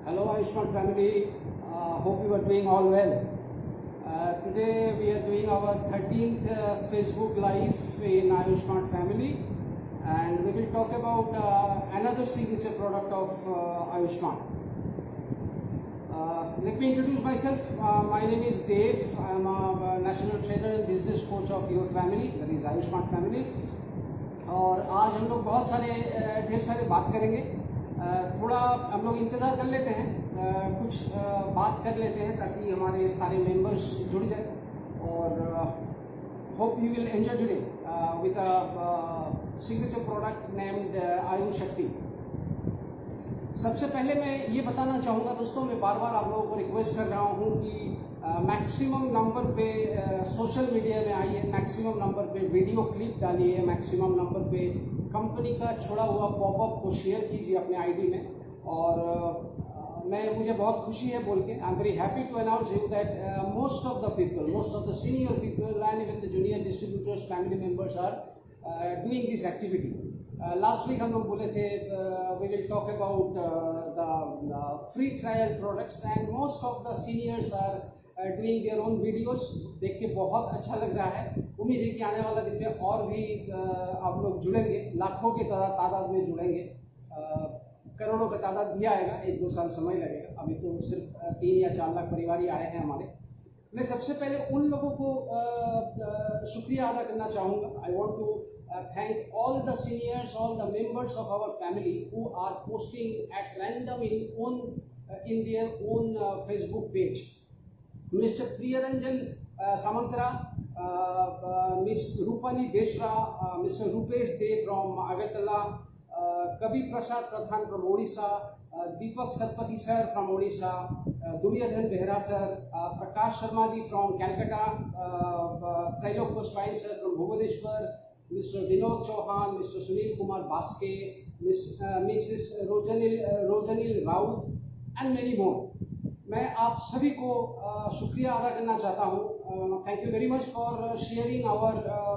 Hello Ayushman family, hope you are doing all well. Today we are doing our 13th Facebook live in Ayushman family, and we will talk about another signature product of Ayushman. Let me introduce myself. My name is Dave. I am a national trainer and business coach of your family, that is Ayushman family. और आज हम लोग बहुत सारे ढेर सारे बात करेंगे. थोड़ा हम लोग इंतज़ार कर लेते हैं, कुछ बात कर लेते हैं ताकि हमारे सारे मेंबर्स जुड़ जाए. और hope you will enjoy today with a signature product named आयु शक्ति. सबसे पहले मैं ये बताना चाहूँगा दोस्तों, मैं बार बार आप लोगों को रिक्वेस्ट कर रहा हूँ कि मैक्सिमम नंबर पे सोशल मीडिया में आइए, मैक्सिमम नंबर पे वीडियो क्लिप डालिए, मैक्सिमम नंबर पे कंपनी का छोड़ा हुआ पॉपअप को शेयर कीजिए अपने आईडी में. और मुझे बहुत खुशी है बोल के, I am very happy to announce you that most of the people, most of the senior people and even the junior distributors family members are doing this activity. Last week हम लोग बोले थे we will talk about the free trial products and most of the seniors are doing their own videos. देख के बहुत अच्छा लग रहा है. उम्मीद है कि आने वाला दिन में और भी आप लोग जुड़ेंगे, लाखों के तादाद में जुड़ेंगे, करोड़ों का तादाद भी आएगा. 1-2 साल समय लगेगा. अभी तो सिर्फ 3 या 4 लाख परिवार ही आए हैं हमारे. मैं सबसे पहले उन लोगों को शुक्रिया अदा करना चाहूँगा. I want to thank all the seniors, all the members of our family who are posting at random in their own Facebook page. Mr. Priyaranjan Samantara, Miss Rupali Beshra, Mr. Rupesh Dev from Agartala, Kabir Prasad Pradhan from Odisha, Deepak Satpathy sir from Odisha, Duryodhan Behra sir, Prakash Sharma ji from Calcutta, Trilok Koswain sir from Bhubaneswar, Mr. Vinod Chauhan, Mr. Sunil Kumar Baske, Mrs. Rosanil Raut and many more. मैं आप सभी को शुक्रिया अदा करना चाहता हूँ. Thank you very much for sharing our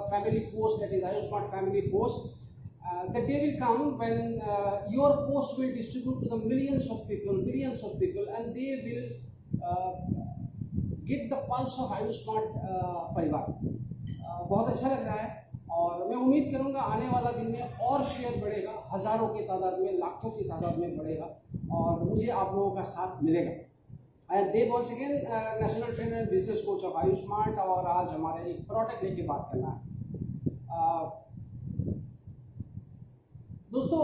family post, that is Ayushman family post. The day will come when your post will distribute to the millions of people, and they will get the pulse of Ayushman परिवार. बहुत अच्छा लग रहा है और मैं उम्मीद करूंगा आने वाला दिन में और शेयर बढ़ेगा, हजारों की तादाद में, लाखों की तादाद में बढ़ेगा और मुझे आप लोगों का साथ मिलेगा. And Dev once again national trainer and business coach of Ayushman. और आज हमारे एक प्रोडक्ट लेके बात करना है. दोस्तों,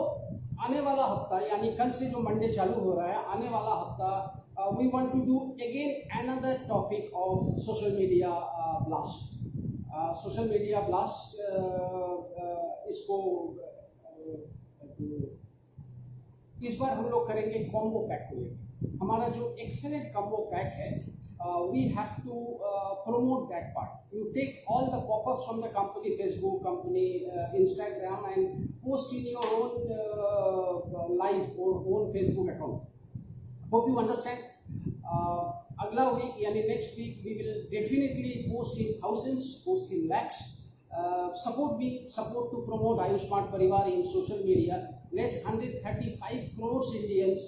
आने वाला हफ्ता यानी कल से जो मंडे चालू हो रहा है, आने वाला हफ्ता we want to do again another topic of social media blast. Social media blast इसको इस बार हम लोग करेंगे कॉम्बो पैक को लेकर. हमारा जो एक्सेलेंट कॉम्बो पैक है, we have to promote that part. You take all the pop-ups from the company Facebook, company Instagram and post in your own live or own Facebook account. Hope you understand. अगला week यानी next week we will definitely post in thousands, post in lakhs. Support to promote Ayushman Parivar in social media. Let's 135 crores Indians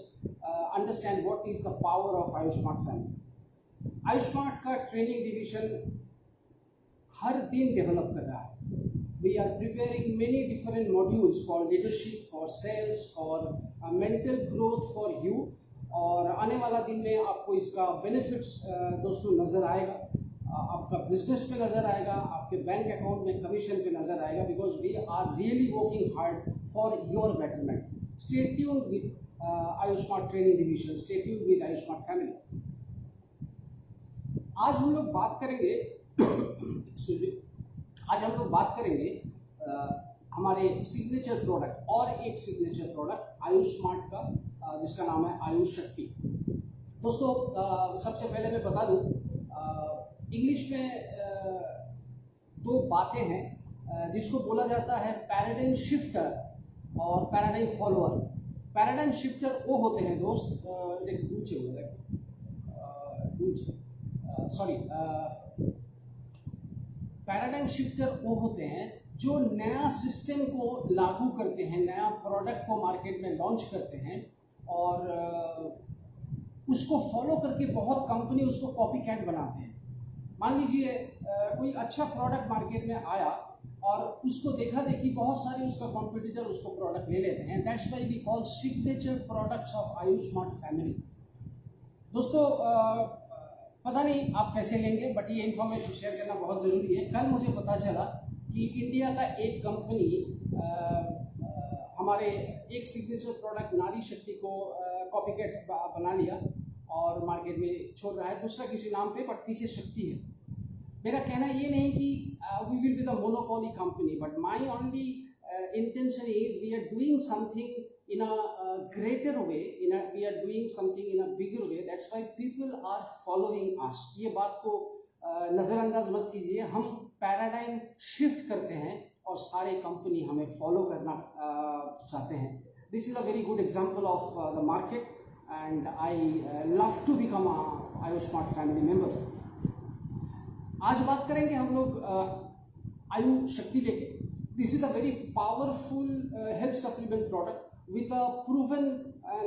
understand what is the power of Ayushman family. Ayushman का training division हर दिन develop कर रहा है. We are preparing many different modules for leadership, for sales, for mental growth for you. और आने वाला दिन में आपको इसका बेनिफिट्स दोस्तों नज़र आएगा. आपका बिजनेस पे नज़र आएगा, आपके बैंक अकाउंट में कमीशन पे नज़र आएगा. Because we are really working hard for your betterment. Stay tuned with Ayushman training division, stay tuned with Ayushman family. आज हम लोग बात करेंगे एक्सक्यूज मी, आज हम लोग बात करेंगे हमारे सिग्नेचर प्रोडक्ट और एक सिग्नेचर प्रोडक्ट आयुष्मान का, जिसका नाम है आयुष शक्ति. दोस्तों, सबसे पहले मैं बता दूं, इंग्लिश में 2 बातें हैं जिसको बोला जाता है पैराडाइम शिफ्टर और पैराडाइम फॉलोअर. पैराडाइम शिफ्टर वो होते हैं दोस्त, पैराडाइम शिफ्टर वो होते हैं जो नया सिस्टम को लागू करते हैं, नया प्रोडक्ट को मार्केट में लॉन्च करते हैं और उसको फॉलो करके बहुत कंपनी उसको कॉपी कैट बनाते हैं। मान लीजिए कोई अच्छा प्रोडक्ट मार्केट में आया और उसको देखा देखी बहुत सारे उसका कॉम्पिटिटर उसको प्रोडक्ट ले लेते हैं। That's why we call signature products of Ayush smart family. दोस्तों पता नहीं आप कैसे लेंगे, बट ये इन्फॉर्मेशन शेयर करना बहुत ज़रूरी है। कल मुझे पता चला कि इंडिया का एक कंपनी हमारे एक सिग्नेचर प्रोडक्ट नारी शक्ति को कॉपी कैट बना लिया और मार्केट में छोड़ रहा है, दूसरा किसी नाम पे, बट पीछे शक्ति है। मेरा कहना ये नहीं कि we will be the monopoly company, but my only intention is we are doing something in a greater way, we are doing something in a bigger way. That's why people are following us. ये बात को नज़रअंदाज मत कीजिए। हम paradigm shift करते हैं और सारे कंपनी हमें फॉलो करना चाहते हैं। This is a very good example of the market and I love to become a Ayush smart family member. आज बात करेंगे हम लोग आयु शक्ति लेके। This is a very powerful health supplement product with a proven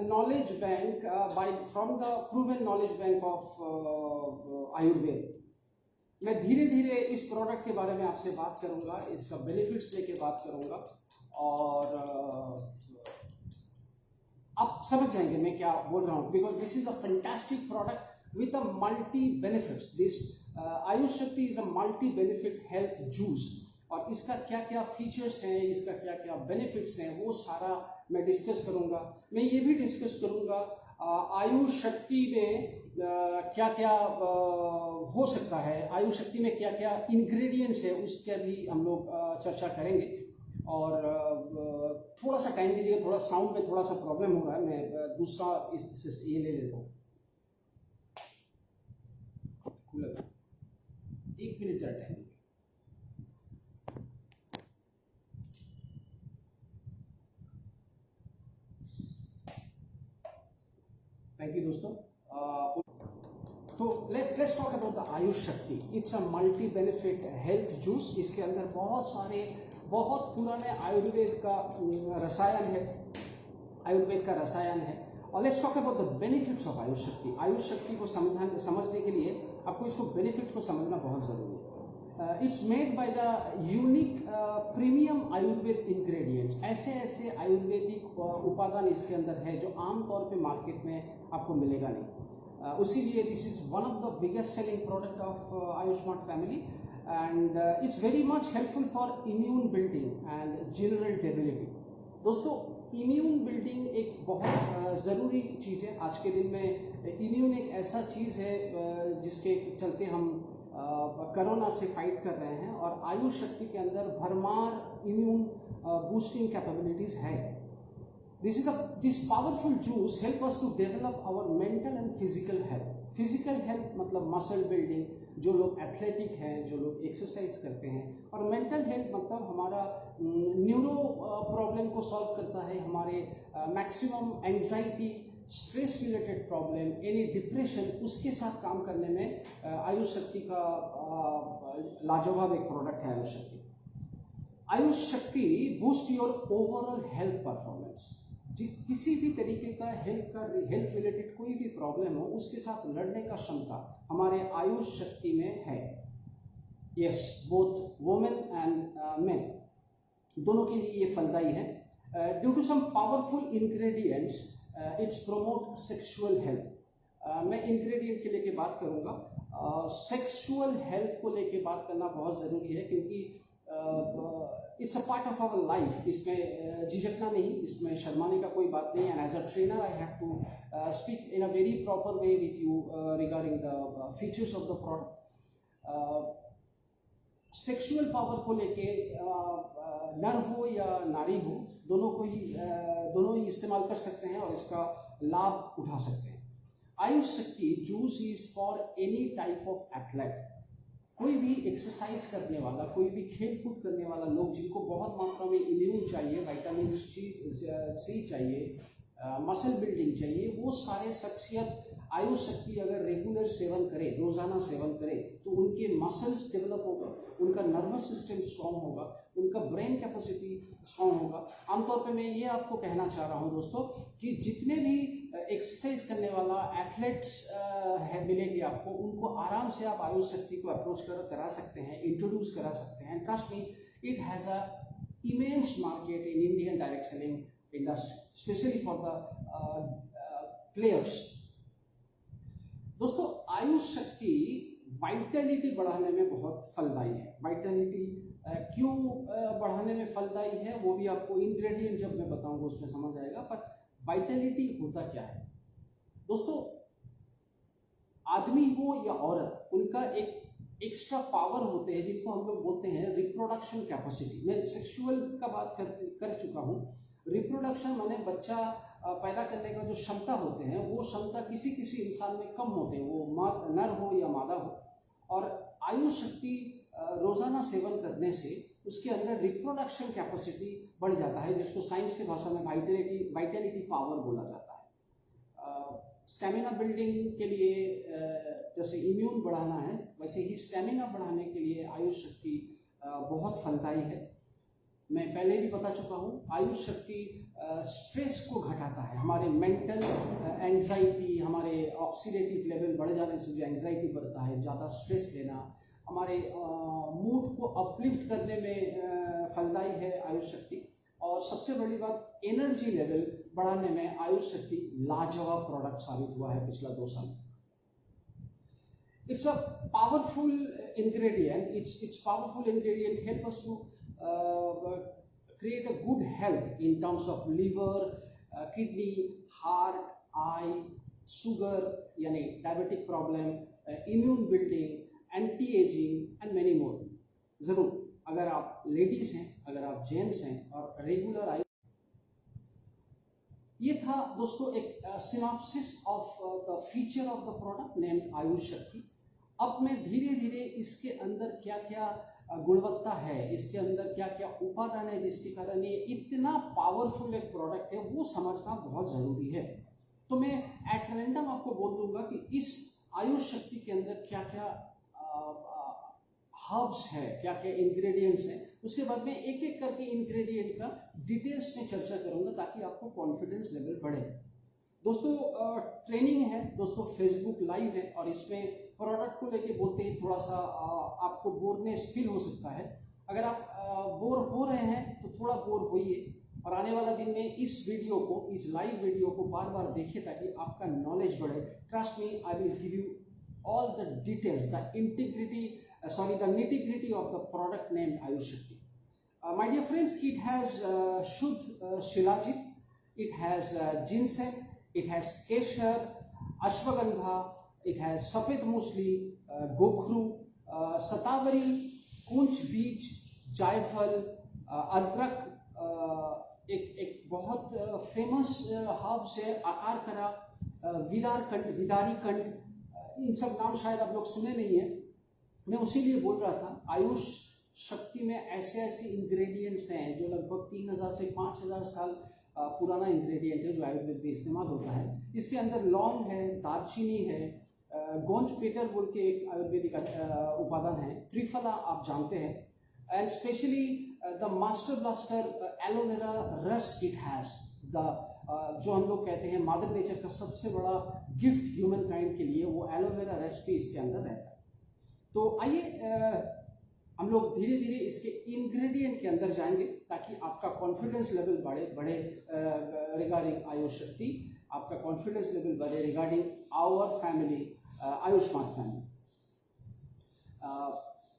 knowledge bank from the proven knowledge bank of Ayurveda. मैं धीरे धीरे इस प्रोडक्ट के बारे में आपसे बात करूंगा, इसका बेनिफिट्स लेके बात करूंगा और आप समझ जाएंगे मैं क्या बोल रहा हूँ, because this is a fantastic product with a multi benefits. This Ayush Shakti is a multi benefit health juice और इसका क्या क्या फीचर्स हैं, इसका क्या क्या बेनिफिट्स हैं, वो सारा मैं डिस्कस करूंगा। मैं ये भी डिस्कस करूंगा आयुष शक्ति में क्या क्या हो सकता है, आयुष शक्ति में क्या क्या इंग्रेडिएंट्स है, उसके भी हम लोग चर्चा करेंगे। और थोड़ा सा टाइम दीजिएगा, थोड़ा साउंड में थोड़ा सा प्रॉब्लम हो रहा है, मैं दूसरा ये ले लेता हूँ। एक मिनट जरा टाइम। थैंक यू दोस्तों। तो let's talk about the Ayush Shakti. It's a multi benefit health juice. इसके अंदर बहुत सारे बहुत पुराने आयुर्वेद का रसायन है, आयुर्वेद का रसायन है। और let's talk about the benefits of Ayush शक्ति। आयुष शक्ति को समझने के लिए आपको इसको बेनिफिट्स को समझना बहुत ज़रूरी है। It's made by the unique premium Ayurveda ingredients. ऐसे आयुर्वेदिक उपादान इसके अंदर है जो आमतौर पे मार्केट में आपको मिलेगा नहीं। उसीलिए this is one of the biggest selling product of Ayush smart family and it's very much helpful for immune building and general debility. दोस्तों इम्यून बिल्डिंग एक बहुत ज़रूरी चीज़ है आज के दिन में। इम्यून एक ऐसा चीज़ है जिसके चलते हम कोरोना से फाइट कर रहे हैं और आयुष शक्ति के अंदर भरमार इम्यून बूस्टिंग कैपेबिलिटीज है। This powerful juice help us to develop our mental and physical health. Physical health मतलब मसल बिल्डिंग, जो लोग एथलेटिक हैं, जो लोग एक्सरसाइज करते हैं, और मेंटल हेल्थ मतलब हमारा न्यूरो प्रॉब्लम को सॉल्व करता है, हमारे maximum anxiety, stress related problem, any depression, उसके साथ काम करने में आयुष शक्ति का लाजवाब एक प्रोडक्ट है आयुष शक्ति। आयुष शक्ति boost your overall health performance. किसी भी तरीके का हेल्थ रिलेटेड कोई भी प्रॉब्लम हो, उसके साथ लड़ने का क्षमता हमारे आयुष शक्ति में है। Yes, both women and men, दोनों के लिए ये फलदायी है। Due to some powerful ingredients it's promote sexual health. मैं इंग्रेडिएंट के लेके बात करूँगा। सेक्सुअल हेल्थ को लेके बात करना बहुत ज़रूरी है क्योंकि it's a part of our life. इसमें झिझकना नहीं, इसमें शर्माने का कोई बात नहीं। And as a trainer I have to speak in a very proper way with you regarding the features of the product. Sexual power को लेके नर हो या नारी हो, दोनों ही इस्तेमाल कर सकते हैं और इसका लाभ उठा सकते हैं। Ayush Shakti juice is for any type of athlete. कोई भी एक्सरसाइज करने वाला, कोई भी खेल कूद करने वाला लोग जिनको बहुत मात्रा में इम्यून चाहिए, विटामिन सी चाहिए, मसल बिल्डिंग चाहिए, वो सारे शख्सियत आयुष शक्ति अगर रेगुलर सेवन करे, रोजाना सेवन करे, तो उनके मसल्स डेवलप होगा, उनका नर्वस सिस्टम स्ट्रांग होगा, उनका ब्रेन कैपेसिटी स्ट्रांग होगा। आमतौर पे मैं ये आपको कहना चाह रहा हूँ दोस्तों कि जितने भी एक्सरसाइज करने वाला एथलेट्स है मिलेंगे आपको, उनको आराम से आप आयुष शक्ति को अप्रोच करा सकते हैं, इंट्रोड्यूस करा सकते हैं। Trust me, it has a immense market in Indian direct selling industry, specially for the players. दोस्तों, आयुष शक्ति वाइटलिटी बढ़ाने में बहुत फलदायी है। वाइटलिटी क्यों बढ़ाने में फलदायी है वो भी आपको इंग्रेडिएंट जब मैं बताऊंगा उसमें समझ आएगा। पर वाइटलिटी होता क्या है दोस्तों, आदमी हो या औरत, उनका एक एक्स्ट्रा पावर होते हैं जिनको हम लोग बोलते हैं रिप्रोडक्शन कैपेसिटी। मैं सेक्सुअल का बात कर चुका हूँ। रिप्रोडक्शन माने बच्चा पैदा करने का जो क्षमता होते हैं वो क्षमता किसी किसी इंसान में कम होते हैं, वो नर हो या मादा हो। और आयुष शक्ति रोजाना सेवन करने से उसके अंदर रिप्रोडक्शन कैपेसिटी बढ़ जाता है, जिसको साइंस की भाषा में वाइटलिटी पावर बोला जाता है। स्टेमिना बिल्डिंग के लिए जैसे इम्यून बढ़ाना है, वैसे ही स्टेमिना बढ़ाने के लिए आयुष शक्ति बहुत फलदायी है। मैं पहले भी बता चुका हूँ, आयुष शक्ति स्ट्रेस को घटाता है। हमारे मेंटल एंजाइटी, हमारे ऑक्सीडेटिव लेवल बढ़ जाने से जो एंजाइटी बढ़ता है, ज़्यादा स्ट्रेस लेना, हमारे मूड को अपलिफ्ट करने में फलदायी है आयुष शक्ति। और सबसे बड़ी बात, एनर्जी लेवल बढ़ाने में आयुष शक्ति लाजवाब प्रोडक्ट साबित हुआ है पिछला 2 साल। It's a powerful ingredient. Its powerful ingredient help us to create a good health in terms of liver, kidney, heart, eye, sugar यानी diabetic problem, immune building, anti ageing and many more. जरूर अगर आप ladies हैं, अगर आप gents हैं और regular आयु, ये था दोस्तों एक synopsis of the feature of the product named Ayush शक्ति। अब मैं धीरे धीरे इसके अंदर क्या क्या गुणवत्ता है, इसके अंदर क्या क्या उपादान है जिसके कारण ये इतना पावरफुल एक प्रोडक्ट है, वो समझना बहुत जरूरी है। तो मैं एट रैंडम आपको बोल दूंगा कि इस आयुष शक्ति के अंदर क्या क्या हर्ब्स है, क्या क्या इंग्रेडिएंट्स हैं। उसके बाद में एक एक करके इंग्रेडिएंट का डिटेल्स में चर्चा करूंगा ताकि आपको कॉन्फिडेंस लेवल बढ़े। दोस्तों, ट्रेनिंग है दोस्तों, फेसबुक लाइव है और इसमें प्रोडक्ट को लेके बोलते ही थोड़ा सा आपको बोरनेस फील हो सकता है। अगर आप बोर हो रहे हैं तो थोड़ा बोर होइए और आने वाला दिन में इस वीडियो को, इस लाइव वीडियो को बार बार देखिए ताकि आपका नॉलेज बढ़े। Trust me, I will give you all the details, the nitty-gritty of the product named Ayush Shakti. My dear friends, it has Shuddh Shilajit, it has ginseng, it has Keshar, Ashwagandha, it has Safed Musli, Gokhru, Satavari, Kunch Beej, Jaifal, अदरक, एक बहुत famous herbs है आकार करा, विदारी कंड, इन सब नाम शायद आप लोग सुने नहीं है। मैं उसी लिए बोल रहा था, आयुष शक्ति में ऐसे ऐसे इंग्रेडिएंट्स हैं जो लगभग 3000 से 5000 साल पुराना इंग्रेडिएंट है जो आयुर्वेद में इस्तेमाल होता है। इसके अंदर लौंग है, दालचीनी है, गोंज पेटर बोल के एक आयुर्वेदिक उपादान है, त्रिफला आप जानते हैं, and specially the master blaster aloe vera रस इट हैज, द जो हम लोग कहते हैं मदर नेचर का सबसे बड़ा गिफ्ट ह्यूमन काइंड के लिए, वो एलोवेरा रस भी इसके अंदर रहता है। तो आइए हम लोग धीरे धीरे इसके इंग्रेडिएंट के अंदर जाएंगे ताकि आपका कॉन्फिडेंस लेवल बढ़े रिगार्डिंग आयुष शक्ति, आपका कॉन्फिडेंस लेवल बढ़े regarding our family, Ayushman family.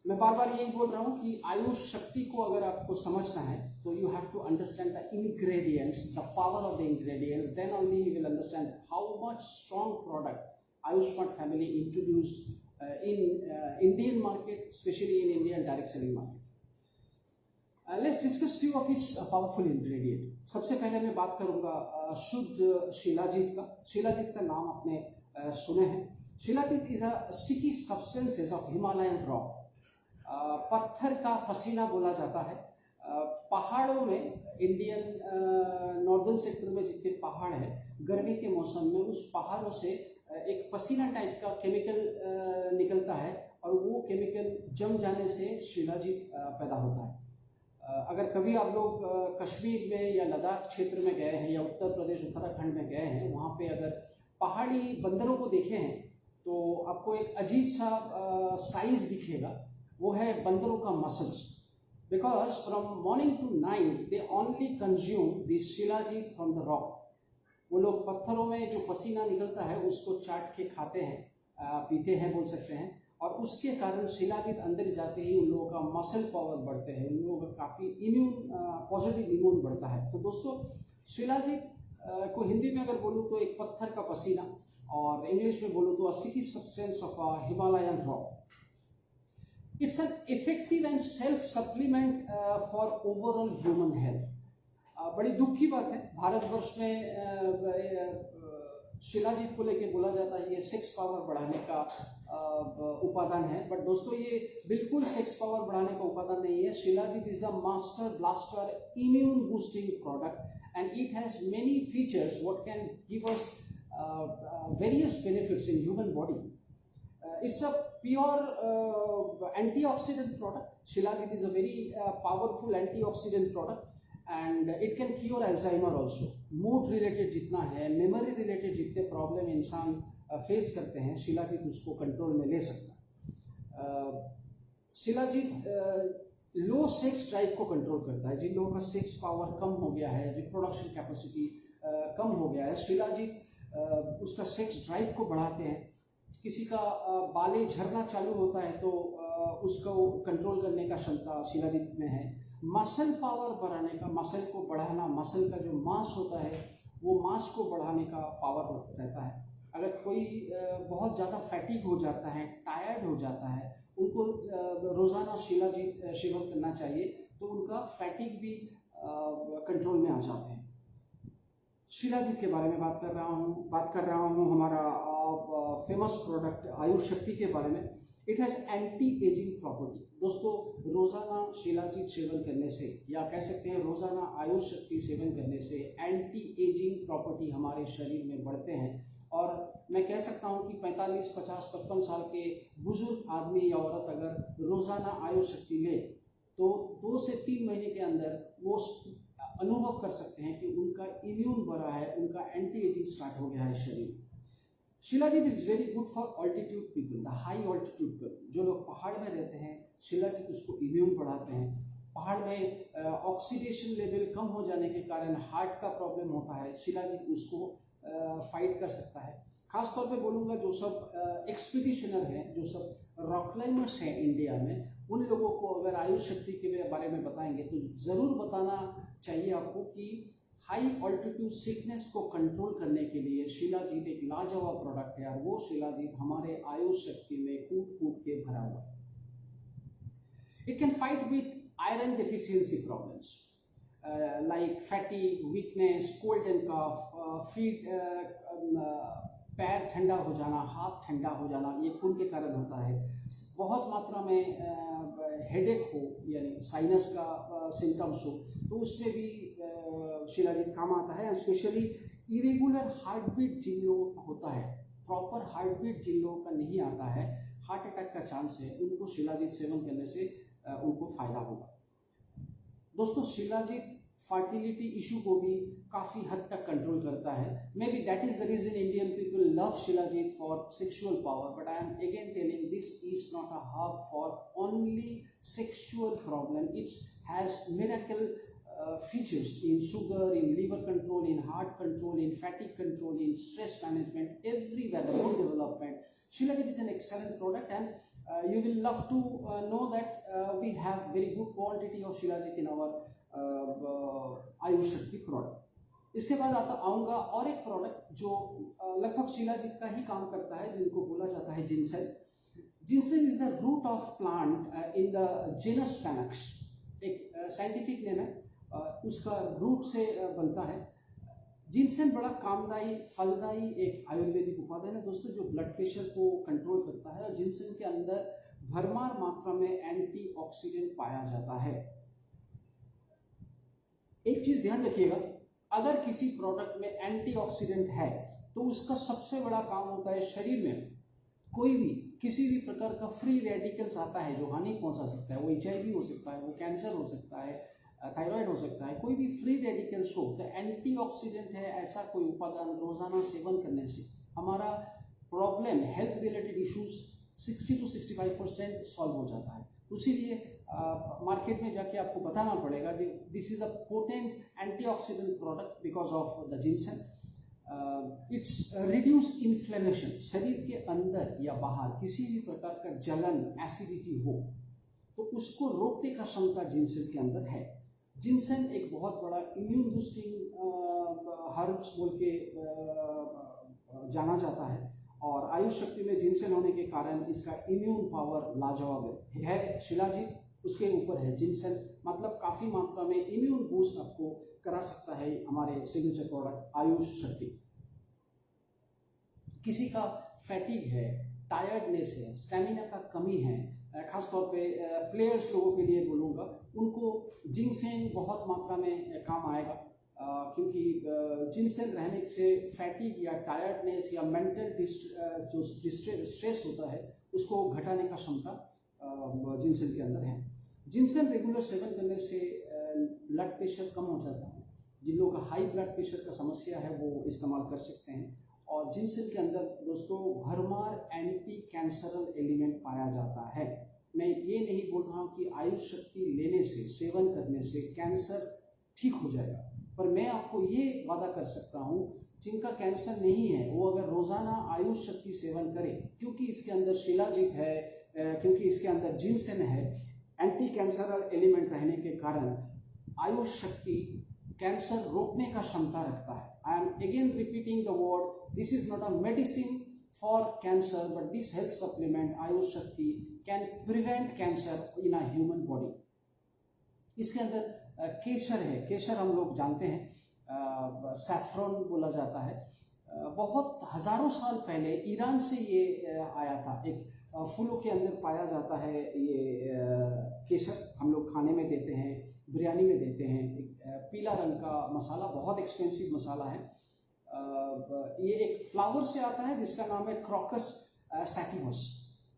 मैं बार बार यही बोल रहा हूँ कि आयुष शक्ति को अगर आपको समझना है तो you have to understand the ingredients, the power of the ingredients, then only you will understand how much strong product Ayushman family introduced in Indian market, especially in India and direct selling market. Let's discuss few of its powerful ingredient. सबसे पहले मैं बात करूंगा शुद्ध शिलाजीत का। शिलाजीत का नाम आपने सुने हैं। Shilajit is a sticky substances of Himalayan rock. पत्थर का पसीना बोला जाता है। पहाड़ों में, इंडियन नॉर्दर्न सेक्टर में जितने पहाड़ है, गर्मी के मौसम में उस पहाड़ों से एक पसीना टाइप का केमिकल निकलता है और वो केमिकल जम जाने से शिलाजीत पैदा होता है। अगर कभी आप लोग कश्मीर में या लद्दाख क्षेत्र में गए हैं या उत्तर प्रदेश उत्तराखंड में गए हैं, वहाँ पे अगर पहाड़ी बंदरों को देखे हैं तो आपको एक अजीब सा साइज दिखेगा। वो है बंदरों का muscles. Because from morning to night they only consume the shilajit from the rock. वो लोग पत्थरों में जो पसीना निकलता है उसको चाट के खाते हैं, पीते हैं बोल सकते हैं, और उसके कारण शिलाजीत अंदर जाते ही उन लोगों का मसल पावर बढ़ते हैं, उन लोगों का काफ़ी पॉजिटिव इम्यून बढ़ता है। तो दोस्तों शिलाजीत को हिंदी में अगर बोलूँ तो एक पत्थर का पसीना, और इंग्लिश में बोलूँ तो sticky substance of Himalayan rock. It's an effective and self supplement for overall human health. बड़ी दुख की बात है, भारतवर्ष में शिलाजीत को लेके बोला जाता है ये सेक्स पावर बढ़ाने का उपादान है, बट दोस्तों ये बिल्कुल सेक्स पावर बढ़ाने का उपादान नहीं है। Shilajit is a master blaster immune boosting product and it has many features what can give us various benefits in human body. It's a pure antioxidant product. Shilajit is a very powerful antioxidant product and it can cure Alzheimer also. Mood related जितना है, memory related जितने problem इंसान face करते हैं, शिलाजीत उसको control में ले सकता है। शिलाजीत लो सेक्स ड्राइव को कंट्रोल करता है। जिन लोगों का सेक्स पावर कम हो गया है, रिप्रोडक्शन कैपेसिटी कम हो गया है, शिलाजीत उसका सेक्स ड्राइव को बढ़ाते हैं। किसी का बालें झरना चालू होता है तो उसको कंट्रोल करने का क्षमता शिलाजीत में है। मसल पावर बढ़ाने का, मसल को बढ़ाना, मसल का जो मांस होता है वो मांस को बढ़ाने का पावर रहता है। अगर कोई बहुत ज़्यादा फैटिक हो जाता है, टायर्ड हो जाता है, उनको रोज़ाना शिलाजीत सेवन करना चाहिए तो उनका फैटिक भी कंट्रोल में आ जाते हैं। शिलाजीत के बारे में बात कर रहा हूँ हमारा फेमस प्रोडक्ट आयुष शक्ति के बारे में। It has anti ageing property. दोस्तों रोज़ाना शिलाजीत सेवन करने से, या कह सकते हैं रोज़ाना आयुष शक्ति सेवन करने से एंटी एजिंग प्रॉपर्टी हमारे शरीर में बढ़ते हैं। और मैं कह सकता हूँ कि 45, 50, 55 साल के बुजुर्ग आदमी या औरत अगर रोज़ाना आयुष शक्ति ले तो 2 से 3 महीने के अंदर वो अनुभव कर सकते हैं कि उनका इम्यून बढ़ा है, उनका एंटी एजिंग स्टार्ट हो गया है शरीर। Shilajit is very good for altitude people, the high altitude people. जो लोग पहाड़ में रहते हैं, शिलाजीत उसको इम्यून बढ़ाते हैं। पहाड़ में ऑक्सीडेशन लेवल कम हो जाने के कारण हार्ट का प्रॉब्लम होता है, शिलाजीत उसको फाइट कर सकता है। खास तौर पे बोलूँगा जो सब एक्सपीडिशनर हैं, जो सब रॉक क्लाइंबर्स हैं इंडिया में, उन लोगों को अगर आयुष शक्ति के बारे में बताएंगे तो ज़रूर बताना चाहिए आपको कि हाई ऑल्टीट्यूड सिकनेस को कंट्रोल करने के लिए शिलाजीत एक लाजवाब प्रोडक्ट है, और वो शिलाजीत हमारे आयुष शक्ति में कूट के भरा हुआ है। It can fight with iron deficiency problems like fatigue, weakness, cold and cough, feet पैर ठंडा हो जाना, हाथ ठंडा हो जाना, ये खून के कारण होता है। बहुत मात्रा में हेडेक हो, यानी साइनस का सिम्टम्स हो, तो उसमें भी शिलाजीत काम आता है। स्पेशली इरेगुलर हार्ट बीट जिन लोगों का होता है, प्रॉपर हार्ट बीट जिन लोगों का नहीं आता है, हार्ट अटैक का चांस है, उनको शिलाजीत सेवन करने से उनको फायदा होगा। दोस्तों शिलाजीत फर्टिलिटी इशू को भी काफ़ी हद तक कंट्रोल करता है। Maybe that is the reason Indian people love shilajit for sexual power, but I am again telling this is not a herb for only sexual problem. It's has miracle features in sugar, in liver control, in heart control, in fatigue control, in stress management, everywhere, the bone development. Shilajit is an excellent product, and you will love to know that we have very good quantity of Shilajit in our Ayush शक्ति product. इसके बाद आऊँगा और एक product जो लगभग शिलाजीत का ही काम करता है, जिनको बोला जाता है ginseng. Ginseng is the root of plant in the genus Panax, एक साइंटिफिक नेम है, उसका रूट से बनता है। जिनसेन बड़ा कामदायी, फलदायी एक आयुर्वेदिक उपादान है दोस्तों, जो ब्लड प्रेशर को कंट्रोल करता है, और जिनसेन के अंदर भरमार मात्रा में एंटीऑक्सीडेंट पाया जाता है। एक चीज ध्यान रखिएगा, अगर किसी प्रोडक्ट में एंटीऑक्सीडेंट है तो उसका सबसे बड़ा काम होता है शरीर में कोई भी किसी भी प्रकार का फ्री रेडिकल्स आता है जो हानि पहुंचा सकता है, वो HIV हो सकता है, वो कैंसर हो सकता है, थायराइड हो सकता है, कोई भी फ्री रेडिकल्स हो तो एंटीऑक्सीडेंट है ऐसा कोई उपादान रोजाना सेवन करने से हमारा problem health related issues 60 to 65% solve हो जाता है। इसीलिए मार्केट में जाके आपको बताना पड़ेगा this is a potent antioxidant product because of the Jinasena. It's reduce inflammation, शरीर के अंदर या बाहर किसी भी प्रकार का जलन एसिडिटी हो तो उसको रोकने का क्षमता जिनसेन के अंदर है। जिनसेन एक बहुत बड़ा इम्यून बूस्टिंग हर्ब्स बोल के जाना जाता है और आयुष शक्ति में जिनसेन होने के कारण इसका इम्यून पावर लाजवाब है। शिलाजीत उसके ऊपर है जिनसेन, मतलब काफी मात्रा में इम्यून बूस्ट आपको करा सकता है हमारे सिग्नेचर प्रोडक्ट आयुष शक्ति। किसी का फैटिग है, टायर्डनेस है, स्टेमिना का कमी है, खासतौर पे प्लेयर्स लोगों के लिए बोलूँगा, उनको जिनसेन बहुत मात्रा में काम आएगा क्योंकि जिनसेन रहने से फैटिग या टायर्डनेस या मेंटल जो स्ट्रेस होता है उसको घटाने का क्षमता जिनसेन के अंदर है। जिनसेन रेगुलर सेवन करने से ब्लड प्रेशर कम हो जाता है। जिन लोगों का हाई ब्लड प्रेशर का समस्या है वो इस्तेमाल कर सकते हैं। और जिनसेन के अंदर दोस्तों भरमार एंटी कैंसरल एलिमेंट पाया जाता है। मैं ये नहीं बोल रहा हूँ कि आयुष शक्ति लेने से, सेवन करने से कैंसर ठीक हो जाएगा, पर मैं आपको ये वादा कर सकता हूँ जिनका कैंसर नहीं है वो अगर रोजाना आयुष शक्ति सेवन करें, क्योंकि इसके अंदर शिलाजीत है, क्योंकि इसके अंदर जिनसेन है, एंटी कैंसरल एलिमेंट रहने के कारण आयुष शक्ति कैंसर रोकने का क्षमता रखता है। I am again repeating the word, this is not a medicine for cancer but this health supplement Ayush Shakti can prevent cancer in a human body. इसके अंदर केसर है, केसर हम लोग जानते हैं, सैफ्रॉन बोला जाता है। बहुत हजारों साल पहले ईरान से ये आया था, एक फूलों के अंदर पाया जाता है ये केसर। हम लोग खाने में देते हैं, बिरयानी में देते हैं। एक पीला रंग का मसाला, बहुत एक्सपेंसिव मसाला है। ये एक फ्लावर से आता है जिसका नाम है क्रॉकस सैटिवस।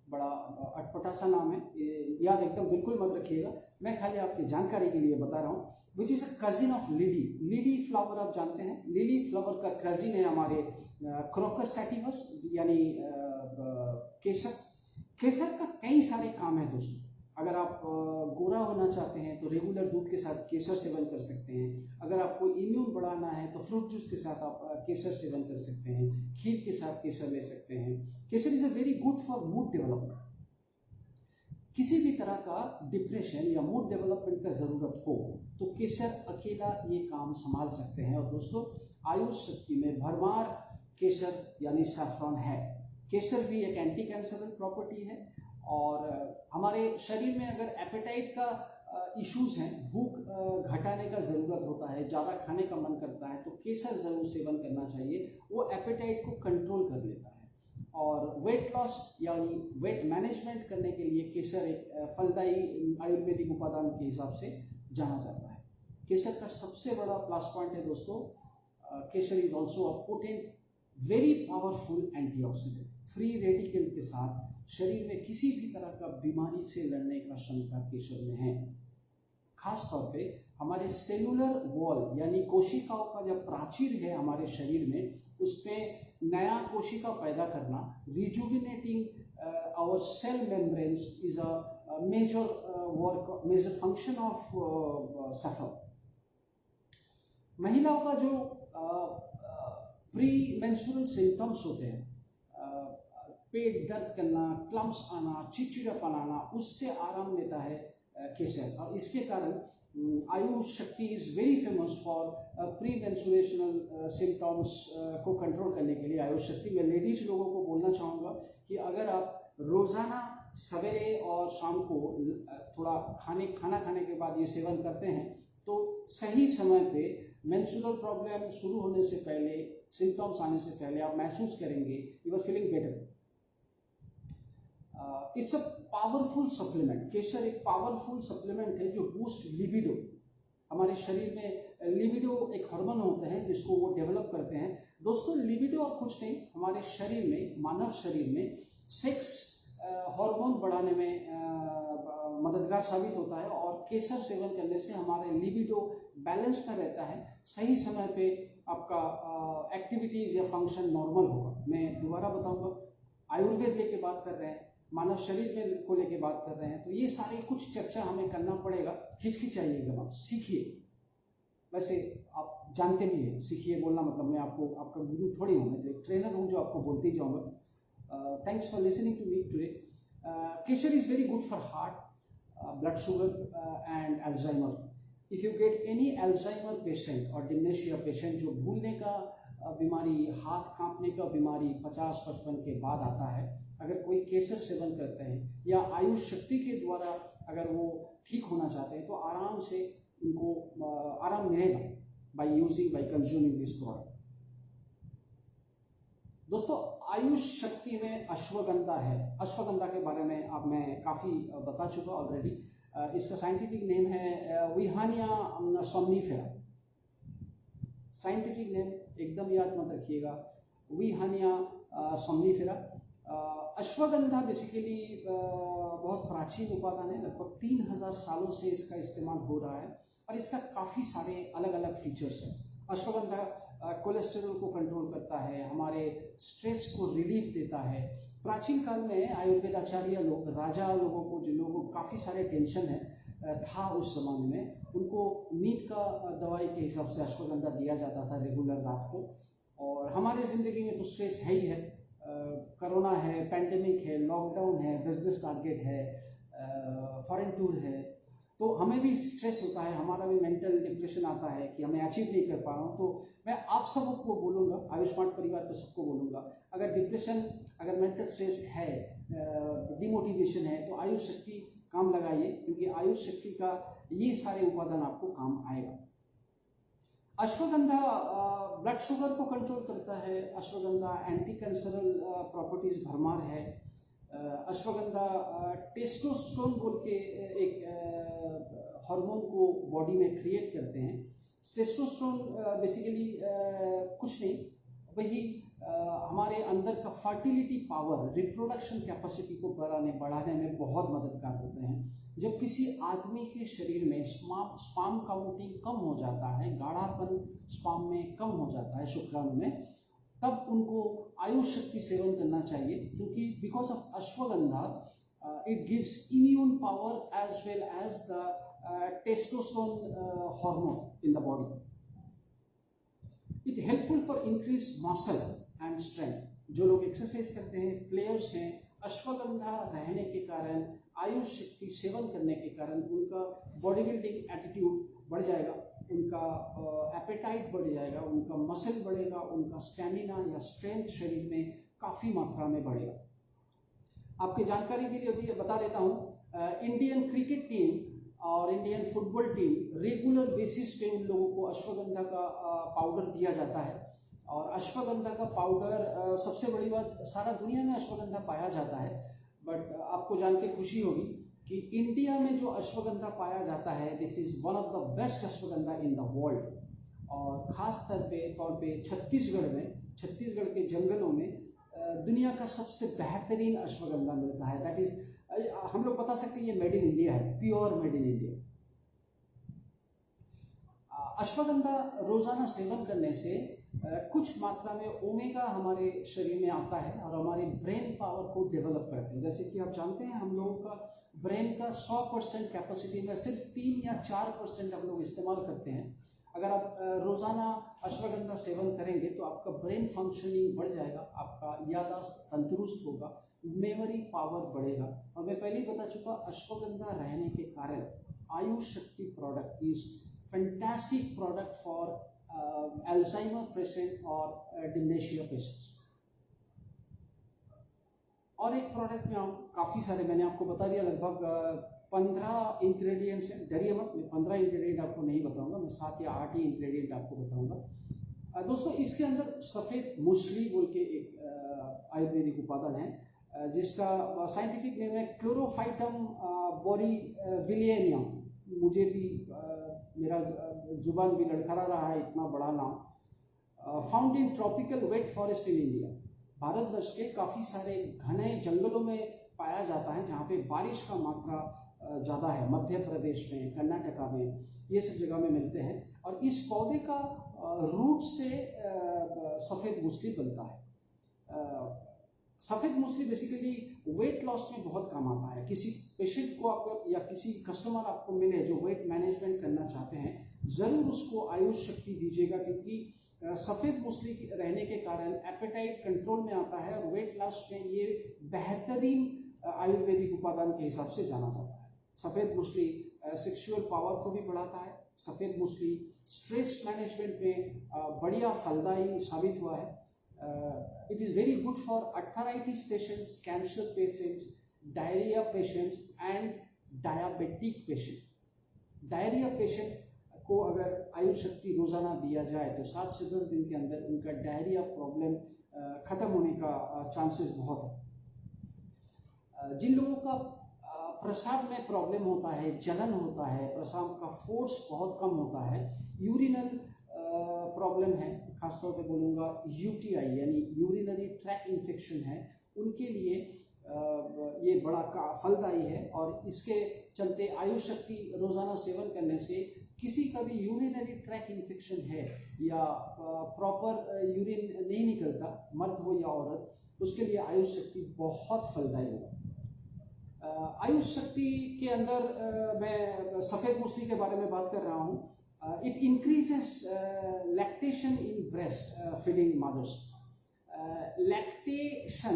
बड़ा अटपटा सा नाम है, याद एकदम बिल्कुल मत रखिएगा, मैं खाली आपकी जानकारी के लिए बता रहा हूँ। Which is a cousin of lily. Lily flower आप जानते हैं, लिली फ्लावर का कजिन है हमारे क्रॉकस सैटिवस यानी केसर। केसर का कई सारे काम है दोस्तों। अगर आप गोरा होना चाहते हैं तो रेगुलर दूध के साथ केसर सेवन कर सकते हैं। अगर आपको इम्यून बढ़ाना है तो फ्रूट जूस के साथ आप केसर सेवन कर सकते हैं। खीर के साथ केसर ले सकते हैं। Kesar is a very good for mood development. किसी भी तरह का डिप्रेशन या मूड डेवलपमेंट का जरूरत हो तो केसर अकेला ये काम संभाल सकते हैं। और दोस्तों आयुष शक्ति में भरमार केसर यानी सैफ्रॉन है। केसर भी एक एंटी कैंसरल प्रॉपर्टी है और हमारे शरीर में अगर एपेटाइट का इश्यूज हैं, भूख घटाने का ज़रूरत होता है, ज़्यादा खाने का मन करता है, तो केसर ज़रूर सेवन करना चाहिए। वो एपेटाइट को कंट्रोल कर लेता है। और वेट लॉस यानी वेट मैनेजमेंट करने के लिए केसर एक फलदायी आयुर्वेदिक उपादान के हिसाब से जाना जाता है। केसर का सबसे बड़ा प्लस पॉइंट है दोस्तों, kesar is also a potent very powerful antioxidant. Free radical के साथ शरीर में किसी भी तरह का बीमारी से लड़ने का क्षमता केसर में है। खास तौर पे हमारे सेलुलर वॉल यानी कोशिकाओं का जब प्राचीर है हमारे शरीर में, उसमें नया कोशिका पैदा करना, rejuvenating our cell membranes is a major function of saffron. महिलाओं का जो प्री मेंस्ट्रुअल सिम्टम्स होते हैं, पेट दर्द करना, क्लम्स आना, चिड़चिड़ापन आना, उससे आराम लेता है केसर। और इसके कारण Ayush Shakti is very famous for pre menstrual symptoms को कंट्रोल करने के लिए आयुष शक्ति। मैं लेडीज लोगों को बोलना चाहूँगा कि अगर आप रोजाना सवेरे और शाम को थोड़ा खाना खाने के बाद ये सेवन करते हैं तो सही समय पे मेंस्ट्रुअल प्रॉब्लम शुरू होने से पहले, सिम्टम्स आने से पहले आप महसूस करेंगे you are feeling better. It's a powerful supplement. केसर एक पावरफुल सप्लीमेंट है जो बूस्ट लिबिडो। हमारे शरीर में लिबिडो एक हार्मोन होता है जिसको वो डेवलप करते हैं। दोस्तों लिबिडो और कुछ नहीं, हमारे शरीर में, मानव शरीर में सेक्स हार्मोन बढ़ाने में मददगार साबित होता है और केसर सेवन करने से हमारे लिबिडो बैलेंस में रहता है, सही समय पे आपका एक्टिविटीज या फंक्शन नॉर्मल होगा। मैं दोबारा बताऊंगा, आयुर्वेद लेके बात कर रहे हैं, मानव शरीर में को लेके बात कर रहे हैं, तो ये सारे कुछ चर्चा हमें करना पड़ेगा। हिचकिचाइएगा मत, सीखिए। वैसे आप जानते भी हैं, सीखिए बोलना मतलब मैं आपको आपका गुरु थोड़ी हूँ, मैं तो एक ट्रेनर हूँ जो आपको बोलते ही जाऊँगा। Thanks for listening to me today. Kesar is very good for heart, blood sugar and Alzheimer. If you get any Alzheimer patient और डिमेंशिया पेशेंट जो भूलने का बीमारी, हाथ कांपने का बीमारी 50-55 के बाद आता है, अगर कोई केसर सेवन करते हैं या आयुष शक्ति के द्वारा अगर वो ठीक होना चाहते हैं तो आराम से उनको आराम मिलेगा बाय कंज्यूमिंग दिस प्रोडक्ट। दोस्तों, आयुष शक्ति में अश्वगंधा है। अश्वगंधा के बारे में अब मैं काफ़ी बता चुका ऑलरेडी। इसका साइंटिफिक नेम है विहानिया सोमनीफेरा। साइंटिफिक नेम एकदम याद मत रखिएगा, विहानिया सोमनीफेरा। अश्वगंधा बेसिकली बहुत प्राचीन उपादान है, लगभग 3000 सालों से इसका इस्तेमाल हो रहा है और इसका काफ़ी सारे अलग अलग फीचर्स हैं। अश्वगंधा कोलेस्टेरॉल को कंट्रोल करता है, हमारे स्ट्रेस को रिलीफ देता है। प्राचीन काल में आयुर्वेद आचार्य लोग, राजा लोगों को, जिन लोगों को काफ़ी सारे टेंशन था उस ज़माने में, उनको नींद का दवाई के हिसाब से अश्वगंधा दिया जाता था रेगुलर रात को। और हमारे ज़िंदगी में तो स्ट्रेस है ही है, कोरोना है, पैंडेमिक है, लॉकडाउन है, बिजनेस टारगेट है, फॉरेन टूर है, तो हमें भी स्ट्रेस होता है, हमारा भी मेंटल डिप्रेशन आता है कि हमें अचीव नहीं कर पा रहा हूँ। तो मैं आप सबको बोलूँगा, आयुष्मान परिवार के सबको बोलूँगा, अगर डिप्रेशन, अगर मेंटल स्ट्रेस है, डिमोटिवेशन है, तो आयुष शक्ति काम लगाइए, क्योंकि आयुष शक्ति का ये सारे उपादान आपको काम आएगा। अश्वगंधा ब्लड शुगर को कंट्रोल करता है। अश्वगंधा एंटी कैंसरल प्रॉपर्टीज भरमार है। अश्वगंधा टेस्टोस्टेरोन बोल के एक हार्मोन को बॉडी में क्रिएट करते हैं। टेस्टोस्टेरोन बेसिकली कुछ नहीं, वही हमारे अंदर का फर्टिलिटी पावर, रिप्रोडक्शन कैपेसिटी को बढ़ाने में बहुत मददगार होते हैं। जब किसी आदमी के शरीर में स्पर्म काउंटिंग कम हो जाता है, गाढ़ापन स्पर्म में कम हो जाता है शुक्राणु में, तब उनको आयुष शक्ति सेवन करना चाहिए, क्योंकि because of ashwagandha it gives immune power as well as the testosterone hormone in the body. It helpful for increase muscle and strength. जो लोग एक्सरसाइज करते हैं, प्लेयर्स हैं, अश्वगंधा रहने के कारण, आयुष शक्ति सेवन करने के कारण उनका बॉडी बिल्डिंग एटीट्यूड बढ़ जाएगा, उनका एपेटाइट बढ़ जाएगा, उनका मसल बढ़ेगा, उनका स्टैमिना या स्ट्रेंथ शरीर में काफ़ी मात्रा में बढ़ेगा। आपकी जानकारी के लिए अभी बता देता हूँ, इंडियन क्रिकेट टीम और Indian football team regular basis पे उन लोगों को अश्वगंधा का पाउडर दिया जाता है। और अश्वगंधा का पाउडर, सबसे बड़ी बात, सारा दुनिया में अश्वगंधा पाया जाता है, बट आपको जान के खुशी होगी कि इंडिया में जो अश्वगंधा पाया जाता है, this is one of the best ashwagandha in the world. और खास तौर पे छत्तीसगढ़ के जंगलों में दुनिया का सबसे बेहतरीन अश्वगंधा मिलता है। दैट इज, हम लोग बता सकते हैं ये मेड इन इंडिया है, pure made in India. Ashwagandha रोजाना सेवन करने से कुछ मात्रा में ओमेगा हमारे शरीर में आता है और हमारे ब्रेन पावर को डेवलप करते हैं। जैसे कि आप जानते हैं, हम लोगों का ब्रेन का 100% कैपेसिटी में सिर्फ 3 या 4% हम लोग इस्तेमाल करते हैं। अगर आप रोजाना अश्वगंधा सेवन करेंगे तो आपका ब्रेन फंक्शनिंग बढ़ जाएगा, आपका याददाश्त तंदुरुस्त होगा, मेमोरी पावर बढ़ेगा। और मैं पहले ही बता चुका, अश्वगंधा रहने के कारण आयुष शक्ति product is fantastic product for Alzheimer patient और डिमेंशिया पेशेंट्स। और एक प्रोडक्ट में काफ़ी सारे मैंने आपको बता दिया, लगभग 15 इंग्रेडिएंट्स हैं। डरिए मत, मैं 15 इंग्रेडिएंट आपको नहीं बताऊंगा, मैं 7 या 8 ही इंग्रेडिएंट आपको बताऊंगा। दोस्तों, इसके अंदर सफ़ेद मूसली बोल के एक आयुर्वेदिक उपादान है, जिसका साइंटिफिक नेम है क्लोरोफाइटम बोरीविलियनियम। मुझे भी मेरा जुबान भी लड़खड़ा रहा है, इतना बड़ा नाम। Found in tropical wet forest in India. Bharatvarsh के काफ़ी सारे घने जंगलों में पाया जाता है, जहाँ पे बारिश का मात्रा ज़्यादा है। मध्य प्रदेश में, कर्नाटका में, ये सब जगह में मिलते हैं। और इस पौधे का रूट से सफ़ेद मूसली बनता है। सफ़ेद मूसली बेसिकली वेट लॉस में बहुत काम आता है। किसी पेशेंट को आपको या किसी कस्टमर आपको मिले जो वेट मैनेजमेंट करना चाहते हैं, ज़रूर उसको आयुष शक्ति दीजिएगा, क्योंकि सफ़ेद मूसली रहने के कारण एपेटाइट कंट्रोल में आता है और वेट लॉस में ये बेहतरीन आयुर्वेदिक उपादान के हिसाब से जाना जाता है। सफ़ेद मूसली सेक्सुअल पावर को भी बढ़ाता है। सफ़ेद मूसली स्ट्रेस मैनेजमेंट में बढ़िया फलदायी साबित हुआ है। It is very good for arthritis patients, cancer patients, diarrhea patients and diabetic patient. Diarrhoea patient को अगर आयुष शक्ति रोजाना दिया जाए तो 7 से 10 दिन के अंदर उनका डायरिया प्रॉब्लम खत्म होने का चांसेस बहुत है। जिन लोगों का प्रसाव में प्रॉब्लम होता है, जलन होता है, प्रसाव का फोर्स बहुत कम होता है, यूरिनल प्रॉब्लम है, खासतौर पे बोलूँगा यूटीआई यानी यूरिनरी ट्रैक इन्फेक्शन है, उनके लिए ये बड़ा फलदायी है। और इसके चलते आयुष शक्ति रोजाना सेवन करने से किसी का भी यूरिनरी ट्रैक इन्फेक्शन है या प्रॉपर यूरिन नहीं निकलता, मर्द हो या औरत, उसके लिए आयुष शक्ति बहुत फलदायी होगा। आयुष शक्ति के अंदर मैं सफ़ेद मूसली के बारे में बात कर रहा हूँ। It increases lactation in breast feeding mothers. Lactation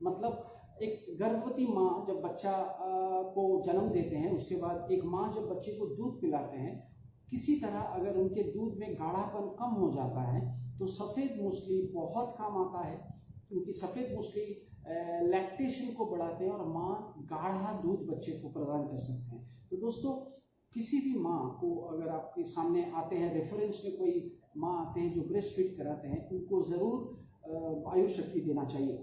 मतलब एक गर्भवती माँ जब बच्चा को जन्म देते हैं, उसके बाद एक माँ जब बच्चे को दूध पिलाते हैं, किसी तरह अगर उनके दूध में गाढ़ापन कम हो जाता है तो सफ़ेद मूसली बहुत काम आता है, क्योंकि सफ़ेद मूसली लैक्टेशन को बढ़ाते हैं और माँ गाढ़ा दूध बच्चे को प्रदान कर सकते हैं। तो दोस्तों, किसी भी माँ को अगर आपके सामने आते हैं, रेफरेंस में कोई माँ आते हैं जो ब्रेस्ट फीड कराते हैं, उनको ज़रूर आयुष शक्ति देना चाहिए।